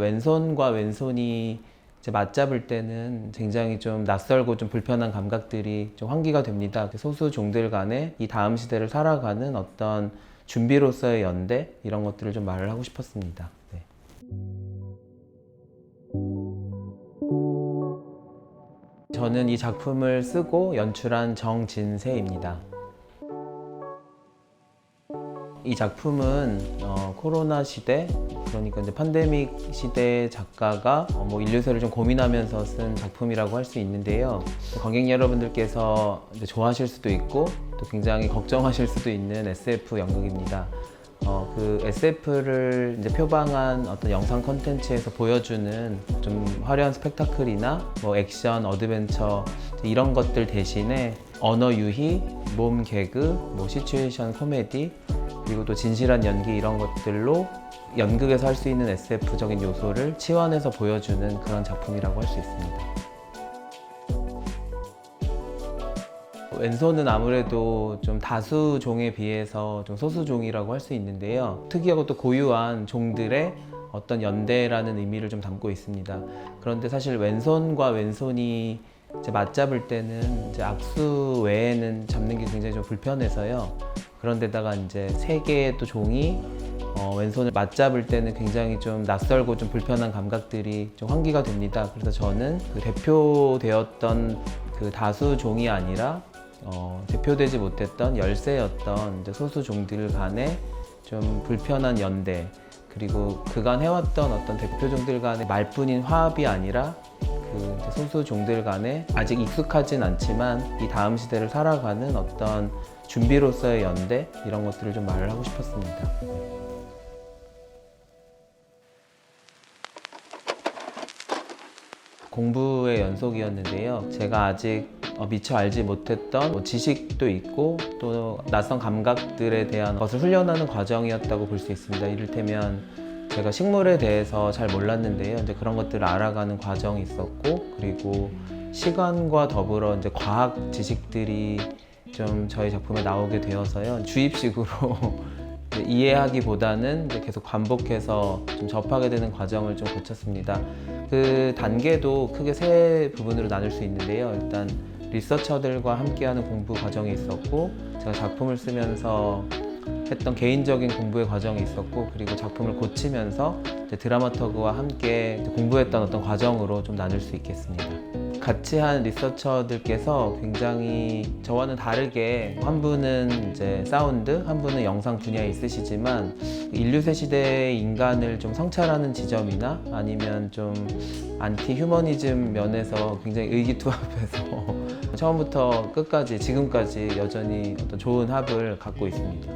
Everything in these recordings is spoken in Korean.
왼손과 왼손이 이제 맞잡을 때는 굉장히 좀 낯설고 좀 불편한 감각들이 좀 환기가 됩니다. 소수 종들 간에 이 다음 시대를 살아가는 어떤 준비로서의 연대, 이런 것들을 좀 말을 하고 싶었습니다. 네. 저는 이 작품을 쓰고 연출한 정진세입니다. 이 작품은 코로나 시대, 그러니까 이제 팬데믹 시대 작가가 인류세를 좀 고민하면서 쓴 작품이라고 할 수 있는데요. 관객 여러분들께서 이제 좋아하실 수도 있고 또 굉장히 걱정하실 수도 있는 SF 연극입니다. 그 SF를 이제 표방한 어떤 영상 콘텐츠에서 보여주는 좀 화려한 스펙타클이나 액션, 어드벤처 이런 것들 대신에 언어 유희, 몸 개그, 시츄에이션 코미디, 그리고 또 진실한 연기, 이런 것들로 연극에서 할 수 있는 SF적인 요소를 치환해서 보여주는 그런 작품이라고 할 수 있습니다. 왼손은 아무래도 좀 다수 종에 비해서 좀 소수 종이라고 할 수 있는데요. 특이하고 또 고유한 종들의 어떤 연대라는 의미를 좀 담고 있습니다. 그런데 사실 왼손과 왼손이 이제 맞잡을 때는 이제 악수 외에는 잡는 게 굉장히 좀 불편해서요. 그런데다가 이제 세 개의 또 종이 왼손을 맞잡을 때는 굉장히 좀 낯설고 좀 불편한 감각들이 좀 환기가 됩니다. 그래서 저는 그 대표되었던 그 다수 종이 아니라 대표되지 못했던 열세였던 이제 소수 종들 간의 좀 불편한 연대, 그리고 그간 해왔던 어떤 대표 종들 간의 말뿐인 화합이 아니라 그 소수 종들 간에 아직 익숙하진 않지만 이 다음 시대를 살아가는 어떤 준비로서의 연대, 이런 것들을 좀 말을 하고 싶었습니다. 공부의 연속이었는데요. 제가 아직 미처 알지 못했던 지식도 있고 또 낯선 감각들에 대한 것을 훈련하는 과정이었다고 볼 수 있습니다. 이를테면 제가 식물에 대해서 잘 몰랐는데요. 이제 그런 것들을 알아가는 과정이 있었고, 그리고 시간과 더불어 이제 과학 지식들이 좀 저희 작품에 나오게 되어서요. 주입식으로 이해하기보다는 이제 계속 반복해서 좀 접하게 되는 과정을 좀 거쳤습니다. 그 단계도 크게 세 부분으로 나눌 수 있는데요. 일단 리서처들과 함께하는 공부 과정이 있었고, 제가 작품을 쓰면서 했던 개인적인 공부의 과정이 있었고, 그리고 작품을 고치면서 드라마터그와 함께 공부했던 어떤 과정으로 좀 나눌 수 있겠습니다. 같이 한 리서처들께서 굉장히 저와는 다르게, 한 분은 이제 사운드, 한 분은 영상 분야에 있으시지만 인류세 시대의 인간을 좀 성찰하는 지점이나 아니면 좀 안티 휴머니즘 면에서 굉장히 의기투합해서 처음부터 끝까지 지금까지 여전히 어떤 좋은 합을 갖고 있습니다.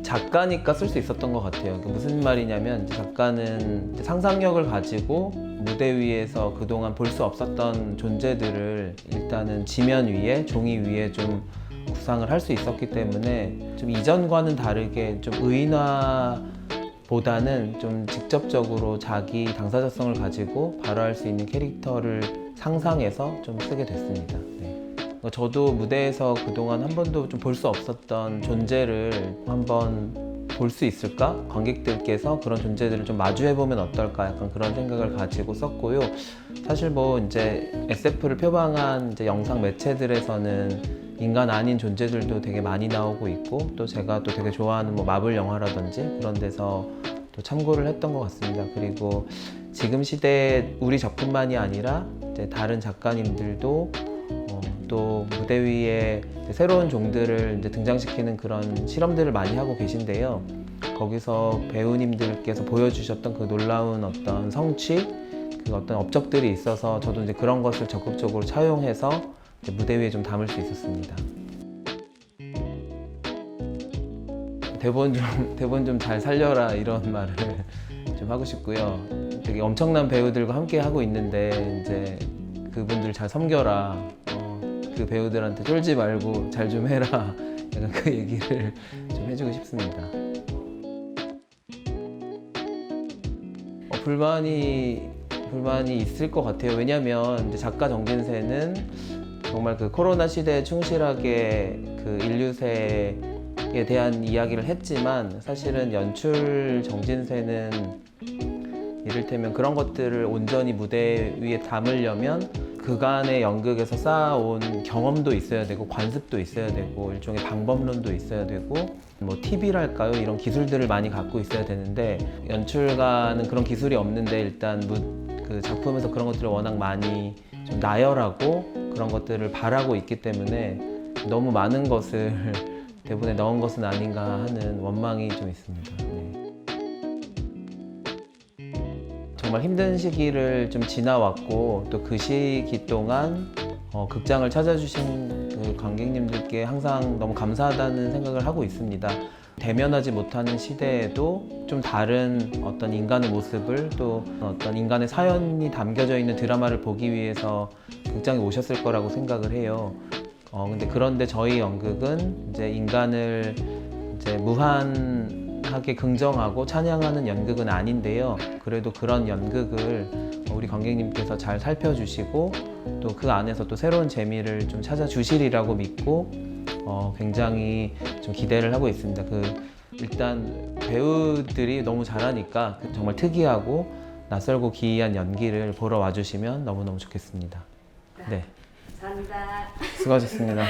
작가니까 쓸 수 있었던 것 같아요. 무슨 말이냐면, 작가는 상상력을 가지고 무대 위에서 그동안 볼 수 없었던 존재들을 일단은 지면 위에, 종이 위에 좀 구상을 할 수 있었기 때문에 좀 이전과는 다르게 좀 의인화보다는 좀 직접적으로 자기 당사자성을 가지고 발화할 수 있는 캐릭터를 상상해서 좀 쓰게 됐습니다. 네. 저도 무대에서 그동안 한 번도 좀 볼 수 없었던 존재를 한번 볼 수 있을까? 관객들께서 그런 존재들을 좀 마주해보면 어떨까? 약간 그런 생각을 가지고 썼고요. 사실 이제 SF를 표방한 이제 영상 매체들에서는 인간 아닌 존재들도 되게 많이 나오고 있고, 또 제가 또 되게 좋아하는 마블 영화라든지 그런 데서 또 참고를 했던 것 같습니다. 그리고 지금 시대에 우리 작품만이 아니라 이제 다른 작가님들도 또 무대 위에 새로운 종들을 이제 등장시키는 그런 실험들을 많이 하고 계신데요. 거기서 배우님들께서 보여주셨던 그 놀라운 어떤 성취, 그 어떤 업적들이 있어서 저도 이제 그런 것을 적극적으로 차용해서 이제 무대 위에 좀 담을 수 있었습니다. 대본 좀 잘 살려라, 이런 말을 좀 하고 싶고요. 되게 엄청난 배우들과 함께 하고 있는데 이제 그분들 잘 섬겨라. 그 배우들한테 쫄지 말고 잘 좀 해라. 약간 그 얘기를 좀 해주고 싶습니다. 불만이 있을 것 같아요. 왜냐면 이제 작가 정진세는 정말 그 코로나 시대에 충실하게 그 인류세 연출에 대한 이야기를 했지만 사실은 연출 정진세는 이를테면 그런 것들을 온전히 무대 위에 담으려면 그간의 연극에서 쌓아온 경험도 있어야 되고 관습도 있어야 되고 일종의 방법론도 있어야 되고 뭐 팁이랄까요? 이런 기술들을 많이 갖고 있어야 되는데 연출가는 그런 기술이 없는데 일단 그 작품에서 그런 것들을 워낙 많이 좀 나열하고 그런 것들을 바라고 있기 때문에 너무 많은 것을 대본에 넣은 것은 아닌가 하는 원망이 좀 있습니다. 네. 정말 힘든 시기를 좀 지나왔고 또 그 시기 동안 극장을 찾아주신 그 관객님들께 항상 너무 감사하다는 생각을 하고 있습니다. 대면하지 못하는 시대에도 좀 다른 어떤 인간의 모습을 또 어떤 인간의 사연이 담겨져 있는 드라마를 보기 위해서 극장에 오셨을 거라고 생각을 해요. 근데 그런데 저희 연극은 이제 인간을 이제 무한하게 긍정하고 찬양하는 연극은 아닌데요. 그래도 그런 연극을 우리 관객님께서 잘 살펴주시고 또 그 안에서 또 새로운 재미를 좀 찾아주시리라고 믿고 굉장히 좀 기대를 하고 있습니다. 일단 배우들이 너무 잘하니까 정말 특이하고 낯설고 기이한 연기를 보러 와주시면 너무너무 좋겠습니다. 네. 감사합니다. 수고하셨습니다.